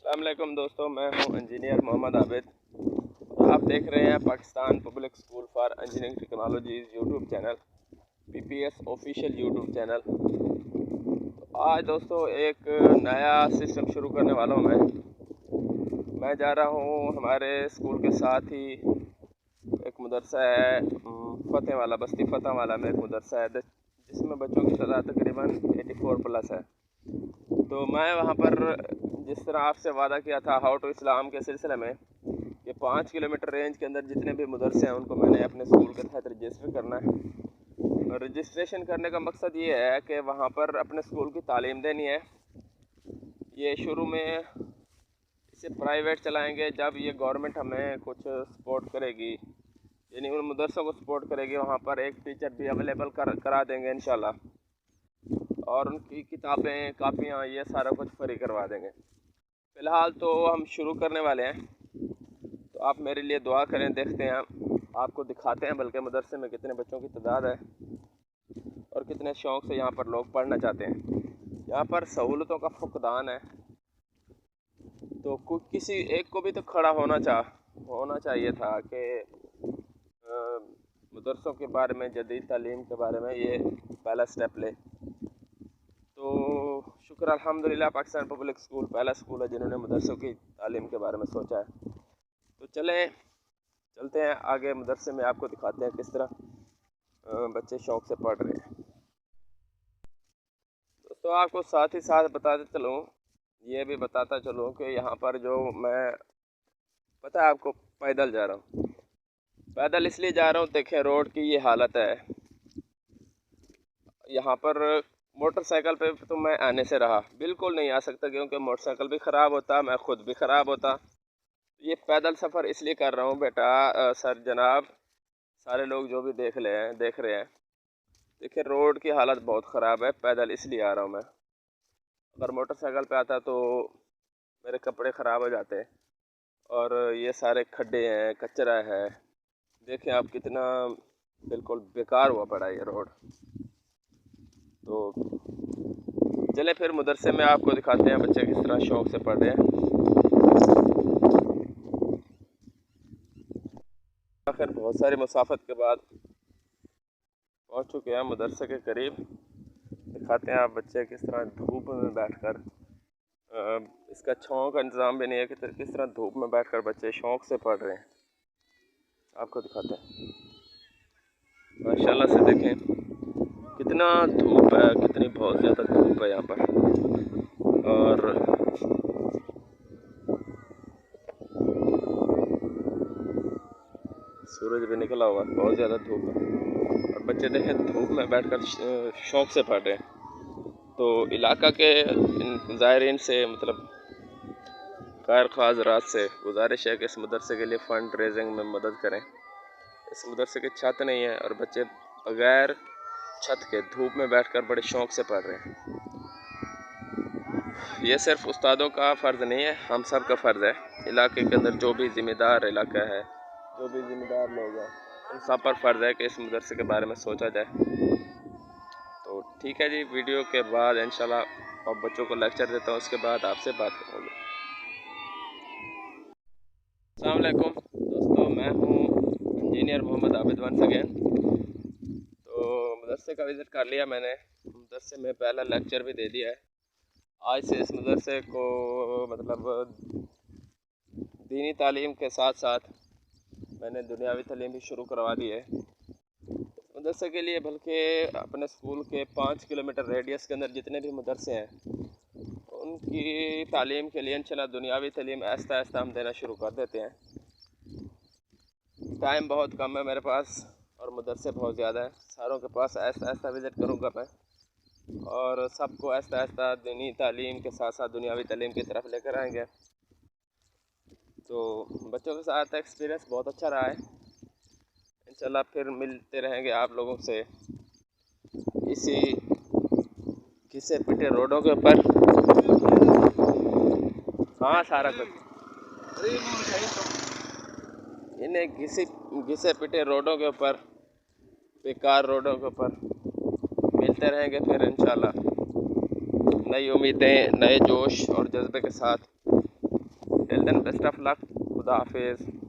अस्सलाम वालेकुम दोस्तों, मैं हूं इंजीनियर मोहम्मद आबिद और आप देख रहे हैं Pakistan public school for engineering technologies YouTube channel, PPS official YouTube channel. तो आज दोस्तों एक नया सिस्टम शुरू करने वाला हूं। मैं जा रहा हूं हमारे स्कूल के साथ ही एक मदरसा है फ़तेह वाला, बस्ती फ़तेह वाला में एक मदरसा है जिसमें बच्चों की तादाद तकरीबन 84 प्लस है। तो मैं वहाँ पर जिस तरह आपसे वादा किया था हाउ टू इस्लाम के सिलसिले में कि 5 किलोमीटर रेंज के अंदर जितने भी मदरसे हैं उनको मैंने अपने स्कूल के तहत रजिस्टर करना है। और रजिस्ट्रेशन करने का मकसद ये है कि वहाँ पर अपने स्कूल की तालीम देनी है। ये शुरू में इसे प्राइवेट चलाएंगे, जब ये गवर्नमेंट हमें कुछ सपोर्ट करेगी, यानी उन मदरसों को सपोर्ट करेगी, वहाँ पर एक टीचर भी अवेलेबल करा देंगे इंशाल्लाह, और उनकी किताबें कापियाँ ये सारा कुछ फ्री करवा देंगे। फ़िलहाल तो हम शुरू करने वाले हैं, तो आप मेरे लिए दुआ करें। देखते हैं, आपको दिखाते हैं बल्कि मदरसे में कितने बच्चों की तादाद है और कितने शौक़ से यहाँ पर लोग पढ़ना चाहते हैं। यहाँ पर सहूलतों का फुकदान है, तो किसी एक को भी तो खड़ा होना चाहिए था कि मदरसों के बारे में, जदीद तालीम के बारे में ये पहला स्टेप ले। तो शुक्र अल्हम्दुलिल्लाह पाकिस्तान पब्लिक स्कूल पहला स्कूल है जिन्होंने मदरसों की तालीम के बारे में सोचा है। तो चलते हैं आगे मदरसे में, आपको दिखाते हैं किस तरह बच्चे शौक़ से पढ़ रहे हैं। दोस्तों आपको साथ ही साथ ये भी बताता चलूँ कि यहाँ पर जो मैं, पता है आपको, पैदल जा रहा हूँ। पैदल इसलिए जा रहा हूँ, देखें रोड की ये हालत है। यहाँ पर मोटरसाइकिल पे तो मैं आने से रहा, बिल्कुल नहीं आ सकता, क्योंकि मोटरसाइकिल भी ख़राब होता, मैं ख़ुद भी ख़राब होता। ये पैदल सफ़र इसलिए कर रहा हूँ बेटा, सर जनाब, सारे लोग जो भी देख रहे हैं, देखिए रोड की हालत बहुत ख़राब है। पैदल इसलिए आ रहा हूँ मैं, अगर मोटरसाइकिल पे आता तो मेरे कपड़े ख़राब हो जाते। और ये सारे खड्डे हैं, कचरा है, देखें आप कितना बिल्कुल बेकार हुआ पड़ा ये रोड। तो चले फिर मदरसे में आपको दिखाते हैं बच्चे किस तरह शौक़ से पढ़ रहे हैं। आखिर बहुत सारी मुसाफत के बाद पहुंच चुके हैं मदरसे के करीब। दिखाते हैं आप बच्चे किस तरह धूप में बैठकर, इसका छाँव का इंतज़ाम भी नहीं है कि किस तरह धूप में बैठकर बच्चे शौक़ से पढ़ रहे हैं। आपको दिखाते हैं, माशाल्लाह से देखें कितना धूप है, कितनी बहुत ज़्यादा धूप है यहाँ पर। और सूरज भी निकला हुआ है, बहुत ज़्यादा धूप है और बच्चे देखें धूप में बैठकर शौक़ से पढ़ रहे हैं। तो इलाका के ज़ायरीन से, मतलब खैर ख्वाह हज़रात से गुजारिश है कि इस मदरसे के लिए फ़ंड रेजिंग में मदद करें। इस मदरसे की छत नहीं है और बच्चे बग़ैर छत के धूप में बैठकर बड़े शौक़ से पढ़ रहे हैं। ये सिर्फ उस्तादों का फ़र्ज़ नहीं है, हम सब का फ़र्ज़ है। इलाके के अंदर जो भी ज़िम्मेदार इलाका है, जो भी ज़िम्मेदार लोग हैं, उन सब पर फ़र्ज़ है कि इस मदरसे के बारे में सोचा जाए। तो ठीक है जी, वीडियो के बाद इंशाल्लाह अब बच्चों को लेक्चर देता हूँ, उसके बाद आपसे बात करूँगा। अस्सलाम वालेकुम दोस्तों, मैं हूँ engineer Mohammad Abid once again. तो मदरसे का विज़िट कर लिया मैंने, मदरसे में पहला लेक्चर भी दे दिया है। आज से इस मदरसे को मतलब दीनी तालीम के साथ साथ मैंने दुनियावी तालीम भी शुरू करवा दी है मदरसे के लिए। बल्कि अपने स्कूल के 5 किलोमीटर रेडियस के अंदर जितने भी मदरसे हैं उनकी तालीम के लिए इंशाल्लाह दुनियावी तालीम आहिस्ता आहिस्ता हम देना शुरू कर देते हैं। टाइम बहुत कम है मेरे पास और मदरसे बहुत ज़्यादा हैं, सारों के पास आहिस्ता आहिस्ता विज़िट करूँगा मैं, और सबको आहिस्ता आहिस्ता दीनी तालीम के साथ साथ दुनियावी तालीम की तरफ लेकर आएंगे। तो बच्चों के साथ एक्सपीरियंस बहुत अच्छा रहा है। इंशाल्लाह फिर मिलते रहेंगे आप लोगों से इसी घिसे पिटे रोडों के ऊपर। हाँ, सारा कुछ इन्हें घिसे पिटे रोडों के ऊपर, बेकार रोडों के ऊपर मिलते रहेंगे फिर इंशाल्लाह नई उम्मीदें, नए जोश और जज्बे के साथ। ٹل دین بیسٹ آف لک. خدا حافظ.